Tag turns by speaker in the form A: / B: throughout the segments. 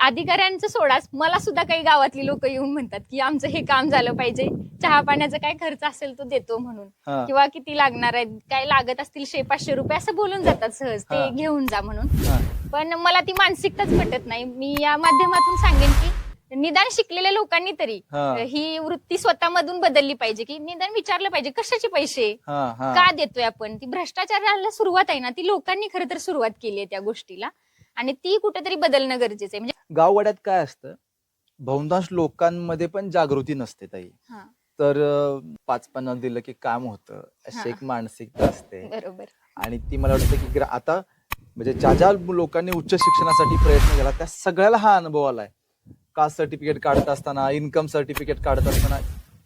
A: अधिकाऱ्यांचं सोडाच, मला सुद्धा काही गावातली लोक येऊन म्हणतात की आमचं हे काम झालं पाहिजे, चहा पाण्याचा काय खर्च असेल तो देतो म्हणून,
B: हा.
A: किंवा किती लागणार आहे, काय लागत असतील 100-500 रुपये असं बोलून जातात सहज, ते
B: हा.
A: घेऊन जा म्हणून.
B: हा.
A: पण मला ती मानसिकताच पटत नाही. मी या माध्यमातून सांगेन की निदान शिकलेल्या लोकांनी तरी
B: हा.
A: ही वृत्ती स्वतःमधून बदलली पाहिजे, की निदान विचारलं पाहिजे कशाचे पैसे
B: हा. हा.
A: का देतोय आपण. ती भ्रष्टाचाराला सुरुवात आहे ना, ती लोकांनी खरं तर सुरुवात केली आहे त्या गोष्टीला, आणि ती कुठेतरी बदलणं गरजेचं आहे. म्हणजे
B: गाववाड्यात काय असतं, बहुतांश लोकांमध्ये पण जागृती नसते ताई.
A: हा,
B: तर 5-50 दिलं की काम होतं, अशी एक मानसिकता असते.
A: बरोबर.
B: आणि ती मला वाटतं की आता म्हणजे ज्या ज्या लोकांनी उच्च शिक्षणासाठी प्रयत्न केला त्या सगळ्याला हा अनुभव आलाय. कास्ट सर्टिफिकेट काढत असताना, इन्कम सर्टिफिकेट काढत असताना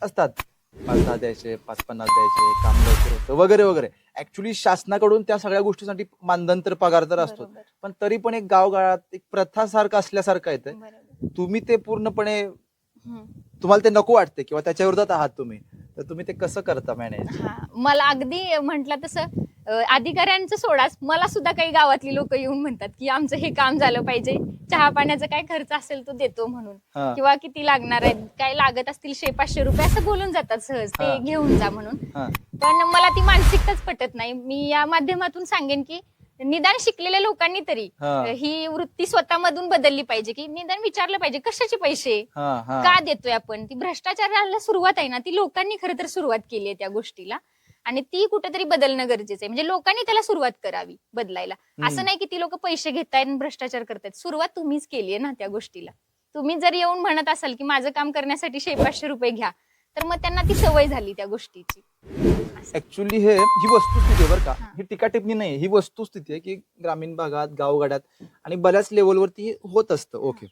B: असतात 5-10 द्यायचे, 5-50 द्यायचे, काम लवकर होतं वगैरे वगैरे. ऍक्च्युली शासनाकडून त्या सगळ्या गोष्टीसाठी मानधन तर पगार तर असतो,
A: बरोबर,
B: पण तरी पण एक गावगाळात एक प्रथासारखं असल्यासारखं येतं.
A: बरोबर.
B: तुम्ही ते पूर्णपणे
A: हम्म.
B: तुम्हाला ते नको वाटते किंवा त्याच्या विरोधात आहात तुम्ही, तर तुम्ही ते कसं करता मॅनेज?
A: हा, मला अगदी म्हटलं तसं अधिकाऱ्यांचं सोडाच, मला सुद्धा काही गावातली लोक येऊन म्हणतात की आमचं हे काम झालं पाहिजे, चहा पाण्याचा काय खर्च असेल तो देतो म्हणून,
B: हा.
A: किंवा किती लागणार आहे, काय लागत असतील 100-500 रुपये असं बोलून जातात सहज, ते
B: हा.
A: घेऊन जा म्हणून.
B: हा.
A: पण मला ती मानसिकताच पटत नाही. मी या माध्यमातून सांगेन की निदान शिकलेल्या लोकांनी तरी
B: हा.
A: ही वृत्ती स्वतःमधून बदलली पाहिजे, की निदान विचारलं पाहिजे कशाचे पैसे
B: हा. हा.
A: का देतोय आपण. ती भ्रष्टाचाराला सुरुवात आहे ना, ती लोकांनी खरं तर सुरुवात केली आहे त्या गोष्टीला, आणि ती कुठेतरी बदलणं गरजेचं आहे. म्हणजे लोकांनी त्याला सुरुवात करावी बदलायला. असं नाही की ती लोक पैसे घेतायत आणि भ्रष्टाचार करतायत. सुरुवात तुम्हीच केली आहे ना त्या गोष्टीला. तुम्ही जर येऊन म्हणत असाल की माझं काम करण्यासाठी 100-500 रुपये घ्या, तर मग त्यांना ती सवय झाली त्या गोष्टीची.
B: ऍक्च्युली ही वस्तुस्थिती आहे बरं का,
A: हा.
B: ही टीका टिप्पणी नाही, ही वस्तुस्थिती आहे की ग्रामीण भागात, गावगाड्यात आणि बऱ्याच लेवलवरती होत असतं. ओके.